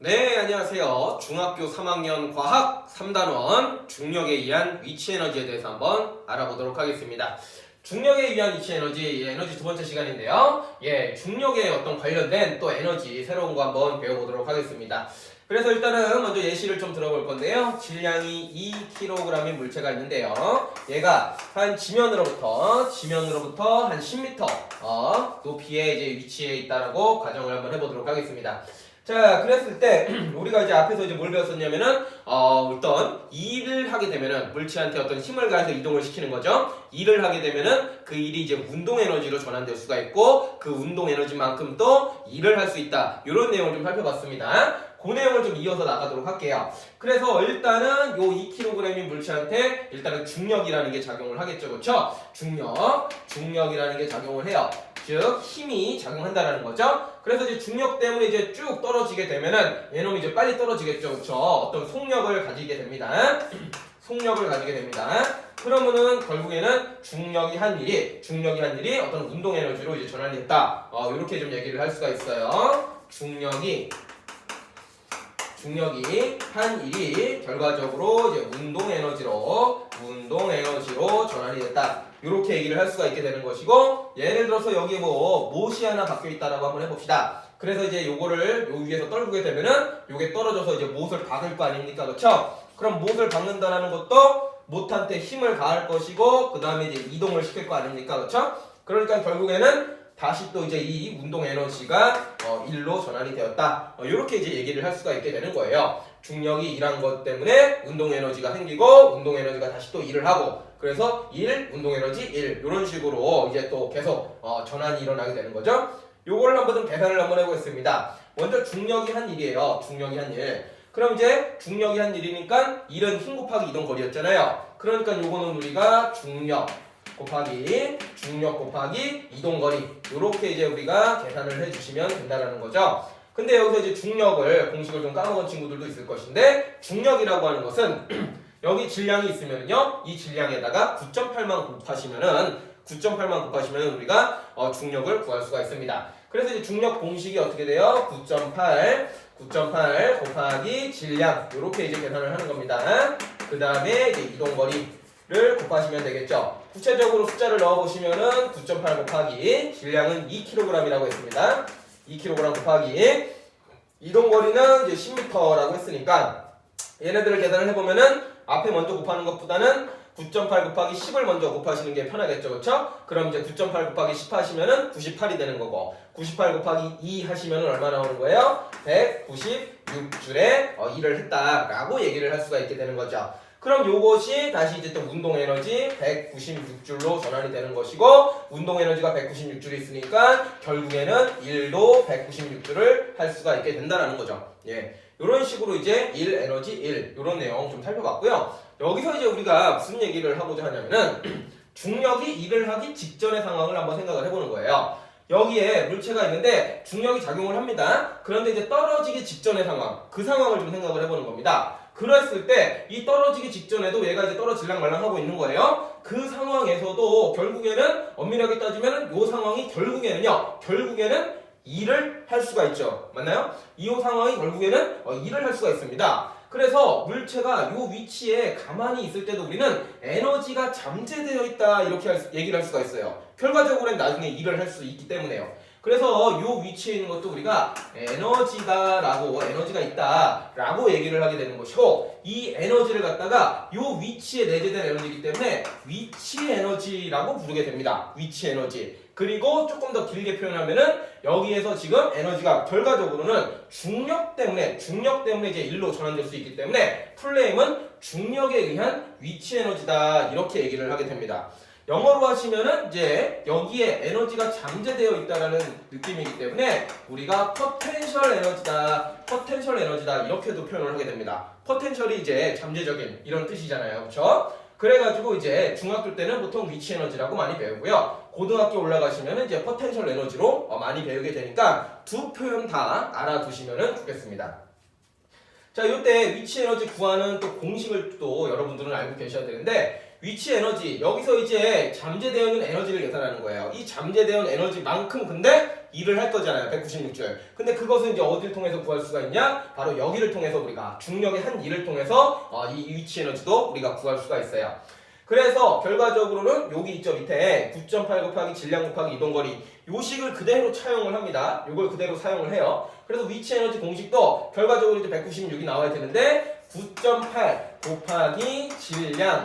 네, 안녕하세요. 중학교 3학년 과학 3단원 중력에 의한 위치에너지에 대해서 한번 알아보도록 하겠습니다. 중력에 의한 위치에너지, 에너지 두 번째 시간인데요. 중력에 어떤 관련된 또 에너지 새로운 거 한번 배워보도록 하겠습니다. 그래서 일단은 먼저 예시를 좀 들어볼 건데요. 질량이 2kg인 물체가 있는데요. 얘가 한 지면으로부터 한 10m 높이에 이제 위치해 있다라고 가정을 한번 해보도록 하겠습니다. 자, 그랬을 때 우리가 이제 앞에서 이제 뭘 배웠었냐면은 어떤 일을 하게 되면은 물체한테 어떤 힘을 가해서 이동을 시키는 거죠. 일을 하게 되면은 그 일이 이제 운동 에너지로 전환될 수가 있고 그 운동 에너지만큼 또 일을 할 수 있다. 이런 내용을 좀 살펴봤습니다. 그 내용을 좀 이어서 나가도록 할게요. 그래서 일단은 요 2kg인 물체한테 일단은 중력이라는 게 작용을 하겠죠. 그렇죠? 중력이라는 게 작용을 해요. 즉 힘이 작용한다라는 거죠. 그래서 이제 중력 때문에 이제 쭉 떨어지게 되면은 얘놈이 이제 빨리 떨어지겠죠. 그렇죠? 어떤 속력을 가지게 됩니다. 그러면은 결국에는 중력이 한 일이 어떤 운동 에너지로 이제 전환이 됐다. 이렇게 좀 얘기를 할 수가 있어요. 중력이 한 일이 결과적으로 이제 운동 에너지로 전환이 됐다. 이렇게 얘기를 할 수가 있게 되는 것이고, 예를 들어서 여기에 못이 하나 박혀 있다라고 한번 해봅시다. 그래서 이제 요거를 요 위에서 떨구게 되면은 요게 떨어져서 이제 못을 박을 거 아닙니까? 그렇죠? 그럼 못을 박는다라는 것도 못한테 힘을 가할 것이고, 그 다음에 이제 이동을 시킬 거 아닙니까? 그렇죠? 그러니까 결국에는 다시 또 이제 이 운동 에너지가 일로 전환이 되었다. 이렇게 이제 얘기를 할 수가 있게 되는 거예요. 중력이 일한 것 때문에 운동 에너지가 생기고 운동 에너지가 다시 또 일을 하고 그래서 운동 에너지 이런 식으로 이제 또 계속 전환이 일어나게 되는 거죠. 요거를 한번 좀 계산을 한번 해보겠습니다. 먼저 중력이 한 일이에요. 그럼 이제 중력이 한 일이니까 일은 힘 곱하기 이동 거리였잖아요. 그러니까 요거는 우리가 중력 곱하기 이동거리 이렇게 이제 우리가 계산을 해주시면 된다는 거죠. 근데 여기서 이제 중력을 공식을 좀 까먹은 친구들도 있을 것인데 중력이라고 하는 것은 여기 질량이 있으면요 이 질량에다가 9.8만 곱하시면은 우리가 중력을 구할 수가 있습니다. 그래서 이제 중력 공식이 어떻게 돼요? 9.8 곱하기 질량 이렇게 이제 계산을 하는 겁니다. 그 다음에 이제 이동거리를 곱하시면 되겠죠. 구체적으로 숫자를 넣어보시면은 9.8 곱하기 질량은 2kg이라고 했습니다. 2kg 곱하기 이동거리는 이제 10m라고 했으니까 얘네들을 계산을 해보면은 앞에 먼저 곱하는 것보다는 9.8 곱하기 10을 먼저 곱하시는 게 편하겠죠. 그렇죠? 그럼 이제 9.8 곱하기 10 하시면은 98이 되는 거고 98 곱하기 2 하시면은 얼마 나오는 거예요? 196줄에 일을 했다라고 얘기를 할 수가 있게 되는 거죠. 그럼 요것이 다시 이제 또 운동 에너지 196줄로 전환이 되는 것이고 운동 에너지가 196줄이 있으니까 결국에는 1도 196줄을 할 수가 있게 된다라는 거죠. 이런 식으로 이제 1 에너지 1 이런 내용 좀 살펴봤고요. 여기서 이제 우리가 무슨 얘기를 하고자 하냐면은 중력이 일을 하기 직전의 상황을 한번 생각을 해보는 거예요. 여기에 물체가 있는데 중력이 작용을 합니다. 그런데 이제 떨어지기 직전의 상황, 그 상황을 좀 생각을 해보는 겁니다. 그랬을 때 이 떨어지기 직전에도 얘가 이제 떨어질랑 말랑 하고 있는 거예요. 그 상황에서도 결국에는 엄밀하게 따지면 이 상황이 결국에는 일을 할 수가 있죠. 맞나요? 이 상황이 결국에는 일을 할 수가 있습니다. 그래서 물체가 이 위치에 가만히 있을 때도 우리는 에너지가 잠재되어 있다 이렇게 얘기를 할 수가 있어요. 결과적으로는 나중에 일을 할 수 있기 때문에요. 그래서 이 위치에 있는 것도 우리가 에너지가 있다라고 얘기를 하게 되는 것이고 이 에너지를 갖다가 이 위치에 내재된 에너지이기 때문에 위치 에너지라고 부르게 됩니다. 위치 에너지. 그리고 조금 더 길게 표현하면은 여기에서 지금 에너지가 결과적으로는 중력 때문에 이제 일로 전환될 수 있기 때문에 풀네임은 중력에 의한 위치 에너지다 이렇게 얘기를 하게 됩니다. 영어로 하시면은 이제 여기에 에너지가 잠재되어 있다라는 느낌이기 때문에 우리가 포텐셜 에너지다 이렇게도 표현을 하게 됩니다. 포텐셜이 이제 잠재적인 이런 뜻이잖아요. 그렇죠? 그래가지고 이제 중학교 때는 보통 위치 에너지라고 많이 배우고요. 고등학교 올라가시면은 이제 포텐셜 에너지로 많이 배우게 되니까 두 표현 다 알아두시면 좋겠습니다. 자, 이때 위치 에너지 구하는 또 공식을 또 여러분들은 알고 계셔야 되는데 위치 에너지 여기서 이제 잠재되어 있는 에너지를 계산하는 거예요. 이 잠재되어 있는 에너지만큼 근데 2를 할 거잖아요. 196줄. 근데 그것은 이제 어디를 통해서 구할 수가 있냐? 바로 여기를 통해서 우리가 중력의 한 2를 통해서 이 위치 에너지도 우리가 구할 수가 있어요. 그래서 결과적으로는 여기 있죠. 밑에 9.8 곱하기 질량 곱하기 이동거리 요 식을 그대로 차용을 합니다. 요걸 그대로 사용을 해요. 그래서 위치 에너지 공식도 결과적으로 이제 196이 나와야 되는데 9.8 곱하기 질량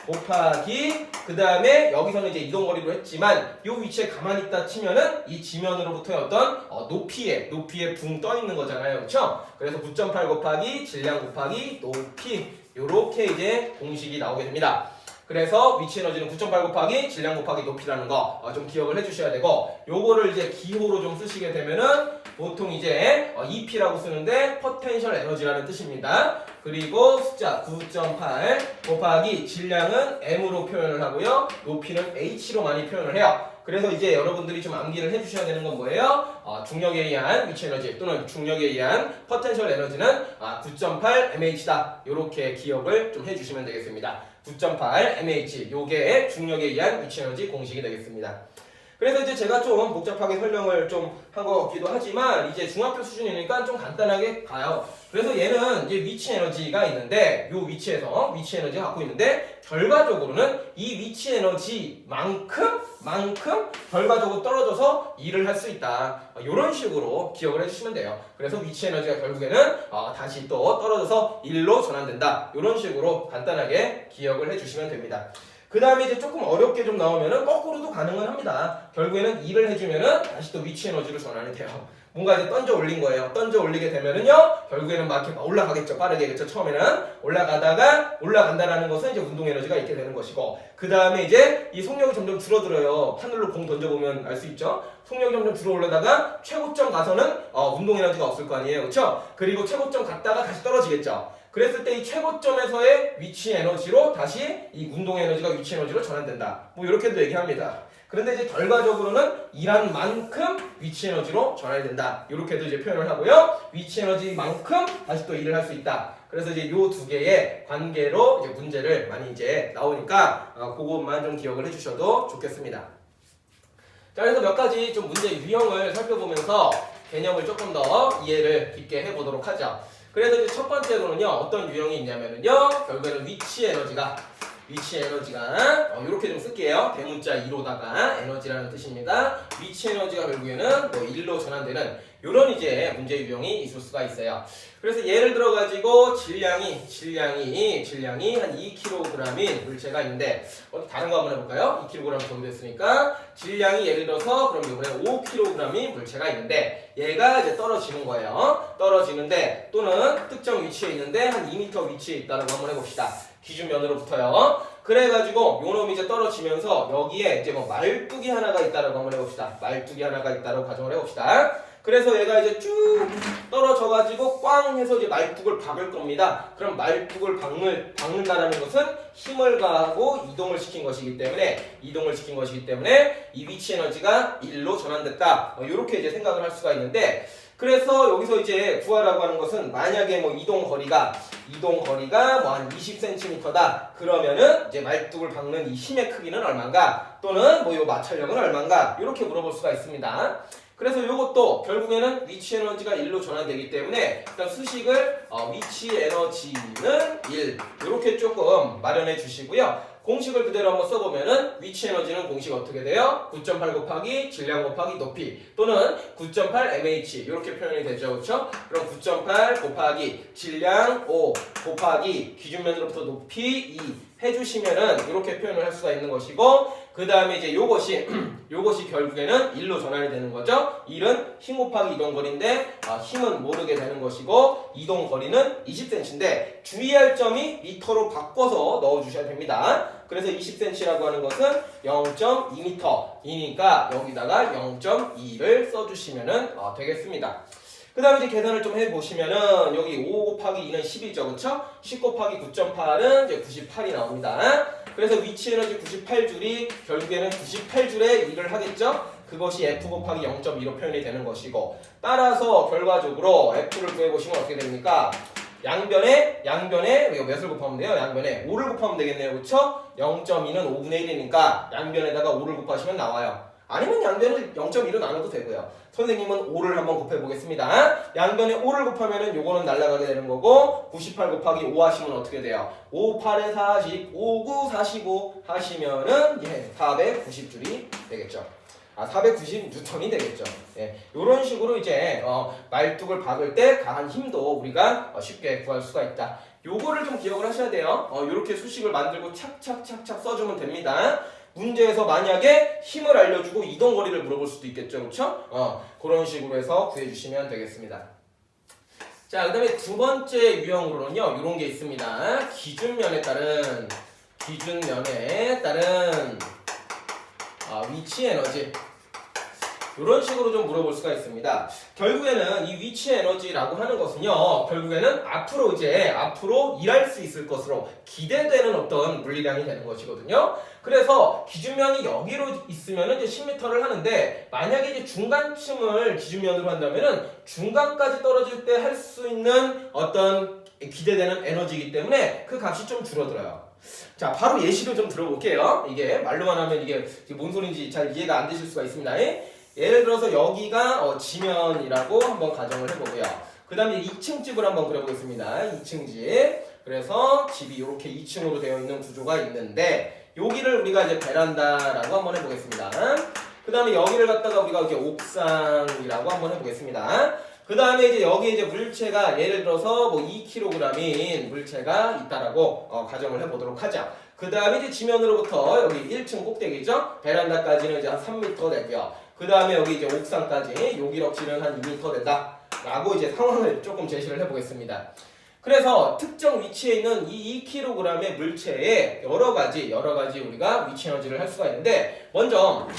곱하기 그 다음에 여기서는 이제 이동거리로 했지만 요 위치에 가만히 있다 치면은 이 지면으로부터의 어떤 높이에 붕 떠 있는 거잖아요. 그렇죠? 그래서 9.8 곱하기 질량 곱하기 높이 요렇게 이제 공식이 나오게 됩니다. 그래서 위치 에너지는 9.8 곱하기 질량 곱하기 높이라는 거 좀 기억을 해주셔야 되고 요거를 이제 기호로 좀 쓰시게 되면은 보통 이제 EP라고 쓰는데 포텐셜 에너지라는 뜻입니다. 그리고 숫자 9.8 곱하기 질량은 M으로 표현을 하고요. 높이는 H로 많이 표현을 해요. 그래서 이제 여러분들이 좀 암기를 해주셔야 되는 건 뭐예요? 중력에 의한 위치 에너지 또는 중력에 의한 포텐셜 에너지는 9.8 mH다. 이렇게 기억을 좀 해주시면 되겠습니다. 9.8 mH 요게 중력에 의한 위치 에너지 공식이 되겠습니다. 그래서 이제 제가 좀 복잡하게 설명을 좀 한 것 같기도 하지만 이제 중학교 수준이니까 좀 간단하게 가요. 그래서 얘는 이제 위치 에너지가 있는데 요 위치에서 위치 에너지가 갖고 있는데 결과적으로는 이 위치 에너지만큼 결과적으로 떨어져서 일을 할 수 있다. 이런 식으로 기억을 해주시면 돼요. 그래서 위치 에너지가 결국에는 다시 또 떨어져서 일로 전환된다. 이런 식으로 간단하게 기억을 해주시면 됩니다. 그 다음에 이제 조금 어렵게 좀 나오면은 거꾸로도 가능은 합니다. 결국에는 일을 해주면은 다시 또 위치 에너지로 전환이 돼요. 뭔가 이제 던져 올린 거예요. 던져 올리게 되면은요, 결국에는 막 이렇게 올라가겠죠. 빠르게. 그쵸. 처음에는 올라가다가 올라간다라는 것은 이제 운동 에너지가 있게 되는 것이고, 그 다음에 이제 이 속력이 점점 줄어들어요. 하늘로 공 던져보면 알 수 있죠. 속력이 점점 줄어 올라다가 최고점 가서는 운동 에너지가 없을 거 아니에요. 그쵸? 그리고 최고점 갔다가 다시 떨어지겠죠. 그랬을 때 이 최고점에서의 위치 에너지로 다시 이 운동 에너지가 위치 에너지로 전환된다. 뭐 이렇게도 얘기합니다. 그런데 이제 결과적으로는 일한 만큼 위치 에너지로 전환이 된다. 이렇게도 이제 표현을 하고요. 위치 에너지만큼 다시 또 일을 할 수 있다. 그래서 이제 요 두 개의 관계로 이제 문제를 많이 이제 나오니까 그것만 좀 기억을 해주셔도 좋겠습니다. 자, 그래서 몇 가지 좀 문제 유형을 살펴보면서 개념을 조금 더 이해를 깊게 해보도록 하죠. 그래서 이제 첫 번째로는요, 어떤 유형이 있냐면은요, 결국에는 위치 에너지가 이렇게 좀 쓸게요. 대문자 2로다가 에너지라는 뜻입니다. 위치 에너지가 결국에는 뭐 1로 전환되는 이런 이제 문제 유형이 있을 수가 있어요. 그래서 예를 들어 가지고 질량이 한 2kg인 물체가 있는데 다른 거 한번 해볼까요? 2kg 정도 됐으니까 질량이 예를 들어서 그럼 이번에 5kg인 물체가 있는데 얘가 이제 떨어지는 거예요. 떨어지는데 또는 특정 위치에 있는데 한 2m 위치에 있다라고 한번 해봅시다. 기준면으로부터요. 그래가지고 요놈이 이제 떨어지면서 여기에 이제 뭐 말뚝이 하나가 있다라고 한번 해봅시다. 말뚝이 하나가 있다라고 가정을 해봅시다. 그래서 얘가 이제 쭉 떨어져가지고 꽝 해서 이제 말뚝을 박을 겁니다. 그럼 말뚝을 박는다라는 것은 힘을 가하고 이동을 시킨 것이기 때문에 이 위치 에너지가 1로 전환됐다. 이렇게 이제 생각을 할 수가 있는데 그래서 여기서 이제 구하라고 하는 것은 만약에 뭐 이동 거리가 뭐 한 20cm다. 그러면은 이제 말뚝을 박는 이 힘의 크기는 얼마인가? 또는 뭐 요 마찰력은 얼마인가? 이렇게 물어볼 수가 있습니다. 그래서 이것도 결국에는 위치 에너지가 1로 전환되기 때문에 일단 수식을 위치 에너지는 1 이렇게 조금 마련해 주시고요. 공식을 그대로 한번 써보면은 위치 에너지는 공식 어떻게 돼요? 9.8 곱하기 질량 곱하기 높이 또는 9.8 mH 이렇게 표현이 되죠. 그렇죠? 그럼 9.8 곱하기 질량 5 곱하기 기준면으로부터 높이 2 해주시면은 이렇게 표현을 할 수가 있는 것이고 그 다음에 이제 요것이 결국에는 1로 전환이 되는 거죠. 1은 힘 곱하기 이동거리인데 힘은 모르게 되는 것이고 이동거리는 20cm인데 주의할 점이 미터로 바꿔서 넣어주셔야 됩니다. 그래서 20cm라고 하는 것은 0.2m이니까 여기다가 0.2를 써주시면 되겠습니다. 그 다음에 이제 계산을 좀 해보시면은 여기 5 곱하기 2는 10이죠. 그쵸? 10 곱하기 9.8은 이제 98이 나옵니다. 그래서 위치 에너지 98줄이 결국에는 98줄에 일을 하겠죠? 그것이 F 곱하기 0.2로 표현이 되는 것이고 따라서 결과적으로 F를 구해보시면 어떻게 됩니까? 양변에 이거 몇을 곱하면 돼요? 양변에 5를 곱하면 되겠네요. 그쵸? 0.2는 5분의 1이니까 양변에다가 5를 곱하시면 나와요. 아니면 양변을 0.1로 나눠도 되고요. 선생님은 5를 한번 곱해보겠습니다. 양변에 5를 곱하면은 요거는 날아가게 되는 거고 98 곱하기 5 하시면 어떻게 돼요? 5, 8에 40, 5, 9, 45 하시면은 490줄이 되겠죠. 490 뉴턴이 되겠죠. 이런 식으로 이제 말뚝을 박을 때 가한 힘도 우리가 쉽게 구할 수가 있다. 요거를 좀 기억을 하셔야 돼요. 이렇게 수식을 만들고 착착착착 써주면 됩니다. 문제에서 만약에 힘을 알려주고 이동 거리를 물어볼 수도 있겠죠, 그렇죠? 그런 식으로 해서 구해주시면 되겠습니다. 자, 그다음에 두 번째 유형으로는요, 이런 게 있습니다. 기준면에 따른 위치 에너지. 이런 식으로 좀 물어볼 수가 있습니다. 결국에는 이 위치 에너지라고 하는 것은요, 결국에는 앞으로 일할 수 있을 것으로 기대되는 어떤 물리량이 되는 것이거든요. 그래서 기준면이 여기로 있으면 이제 10m를 하는데, 만약에 이제 중간층을 기준면으로 한다면은 중간까지 떨어질 때 할 수 있는 어떤 기대되는 에너지이기 때문에 그 값이 좀 줄어들어요. 자, 바로 예시를 좀 들어볼게요. 이게 말로만 하면 이게 뭔 소리인지 잘 이해가 안 되실 수가 있습니다. 예를 들어서 여기가 지면이라고 한번 가정을 해보고요. 그 다음에 2층 집을 한번 그려보겠습니다. 2층 집. 그래서 집이 이렇게 2층으로 되어 있는 구조가 있는데, 여기를 우리가 이제 베란다라고 한번 해보겠습니다. 그 다음에 여기를 갖다가 우리가 이렇게 옥상이라고 한번 해보겠습니다. 그 다음에 이제 여기 이제 물체가 예를 들어서 뭐 2kg인 물체가 있다라고 가정을 해보도록 하죠. 그 다음에 이제 지면으로부터 여기 1층 꼭대기죠. 베란다까지는 이제 한 3m 되고요. 그 다음에 여기 이제 옥상까지 요 기럭지는 한 2m 된다 라고 이제 상황을 조금 제시를 해보겠습니다. 그래서 특정 위치에 있는 이 2kg의 물체에 여러 가지 우리가 위치 에너지를 할 수가 있는데, 먼저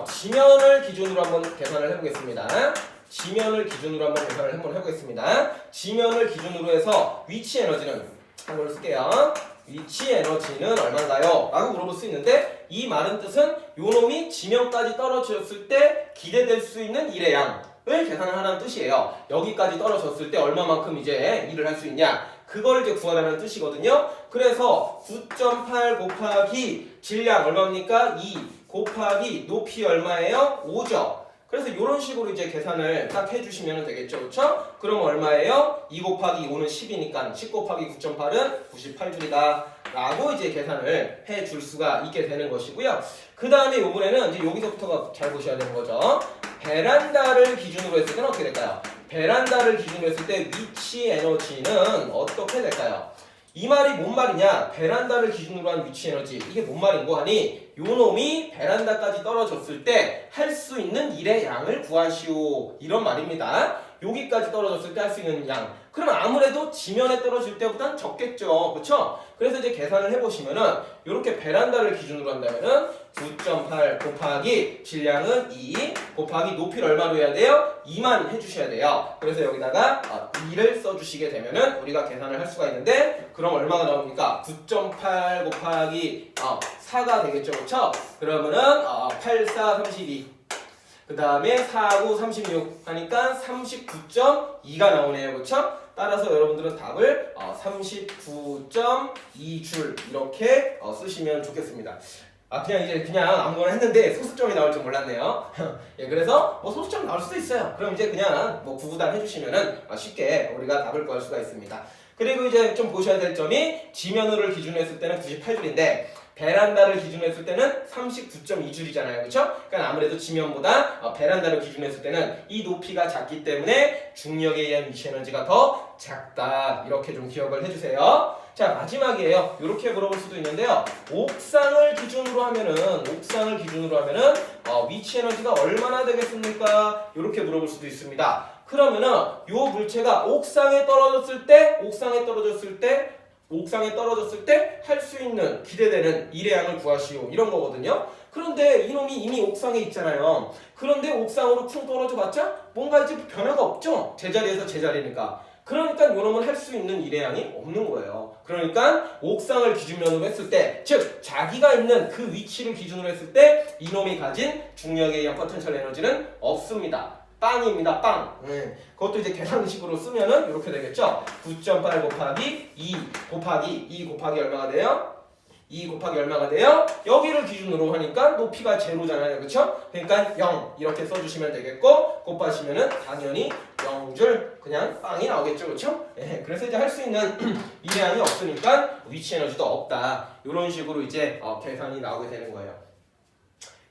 지면을 기준으로 한번 계산을 해보겠습니다. 지면을 기준으로 한번 해보겠습니다. 지면을 기준으로 해서 위치 에너지는 한번 쓸게요. 위치 에너지는 얼마인가요? 라고 물어볼 수 있는데, 이 말은 뜻은 요 놈이 지면까지 떨어졌을 때 기대될 수 있는 일의 양을 계산을 하라는 뜻이에요. 여기까지 떨어졌을 때 얼마만큼 이제 일을 할 수 있냐, 그걸 이제 구하라는 뜻이거든요. 그래서 9.8 곱하기 질량 얼마입니까? 2 곱하기 높이 얼마예요? 5죠. 그래서 이런 식으로 이제 계산을 딱 해주시면 되겠죠, 그렇죠? 그럼 얼마예요? 2 곱하기 5는 10이니까 10 곱하기 9.8은 98줄이다 라고 이제 계산을 해줄 수가 있게 되는 것이고요. 그 다음에 요번에는 이제 여기서부터가 잘 보셔야 되는 거죠. 베란다를 기준으로 했을 때는 어떻게 될까요? 베란다를 기준으로 했을 때 위치 에너지는 어떻게 될까요? 이 말이 뭔 말이냐? 베란다를 기준으로 한 위치 에너지, 이게 뭔 말인고 하니, 요 놈이 베란다까지 떨어졌을 때 할 수 있는 일의 양을 구하시오, 이런 말입니다. 여기까지 떨어졌을 때 할 수 있는 양, 그러면 아무래도 지면에 떨어질 때보단 적겠죠, 그렇죠? 그래서 이제 계산을 해보시면은 이렇게 베란다를 기준으로 한다면은 9.8 곱하기 질량은 2 곱하기 높이를 얼마로 해야 돼요? 2만 해주셔야 돼요. 그래서 여기다가 2를 써주시게 되면은 우리가 계산을 할 수가 있는데, 그럼 얼마가 나옵니까? 9.8 곱하기 4가 되겠죠, 그렇죠? 그러면은 8, 4, 32. 그 다음에 4, 9, 36 하니까 39.2가 나오네요, 그렇죠? 따라서 여러분들은 답을 39.2줄 이렇게 쓰시면 좋겠습니다. 그냥 아무거나 했는데 소수점이 나올 줄 몰랐네요. 그래서 뭐 소수점 나올 수도 있어요. 그럼 이제 그냥 뭐 구구단 해주시면은 쉽게 우리가 답을 구할 수가 있습니다. 그리고 이제 좀 보셔야 될 점이, 지면으로를 기준으로 했을 때는 98줄인데 베란다를 기준으로 했을 때는 39.2줄이잖아요, 그렇죠? 그러니까 아무래도 지면보다 베란다를 기준으로 했을 때는 이 높이가 작기 때문에 중력에 의한 위치 에너지가 더 작다, 이렇게 좀 기억을 해주세요. 자, 마지막이에요. 이렇게 물어볼 수도 있는데요. 옥상을 기준으로 하면은 위치 에너지가 얼마나 되겠습니까? 이렇게 물어볼 수도 있습니다. 그러면은 요 물체가 옥상에 떨어졌을 때 할 수 있는 기대되는 일의 양을 구하시오, 이런 거거든요. 그런데 이놈이 이미 옥상에 있잖아요. 그런데 옥상으로 쿵 떨어져 봤자 뭔가 이제 변화가 없죠. 제자리에서 제자리니까. 그러니까 요놈은 할 수 있는 일의 양이 없는 거예요. 그러니까 옥상을 기준으로 했을 때, 즉 자기가 있는 그 위치를 기준으로 했을 때 이놈이 가진 중력에 의한 포텐셜 에너지는 없습니다. 빵입니다, 빵. 그것도 이제 계산식으로 쓰면은 이렇게 되겠죠. 9.8 곱하기 2 곱하기 얼마가 돼요? 2 곱하기 얼마가 돼요? 여기를 기준으로 하니까 높이가 제로잖아요. 그쵸? 그러니까 0 이렇게 써주시면 되겠고 곱하시면은 당연히 0줄 그냥 빵이 나오겠죠. 그쵸? 예, 그래서 이제 할 수 있는 미래항이 없으니까 위치 에너지도 없다. 이런 식으로 이제 계산이 나오게 되는 거예요.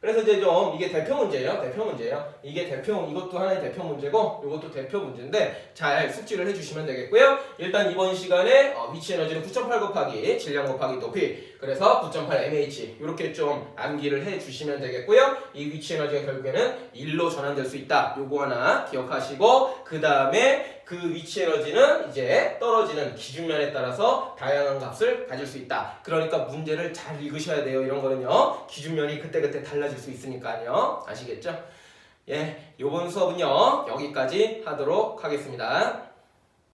그래서 이제 좀 이게 대표 문제예요. 이게 이것도 하나의 대표 문제고 이것도 대표 문제인데 잘 숙지를 해주시면 되겠고요. 일단 이번 시간에 위치 에너지는 9.8 곱하기 질량 곱하기 높이 그래서 9.8 mH 이렇게 좀 암기를 해주시면 되겠고요. 이 위치 에너지가 결국에는 1로 전환될 수 있다. 요거 하나 기억하시고 그 다음에 그 위치 에너지는 이제 떨어지는 기준면에 따라서 다양한 값을 가질 수 있다. 그러니까 문제를 잘 읽으셔야 돼요. 이런 거는요. 기준면이 그때그때 달라질 수 있으니까요. 아시겠죠? 예, 요번 수업은요. 여기까지 하도록 하겠습니다.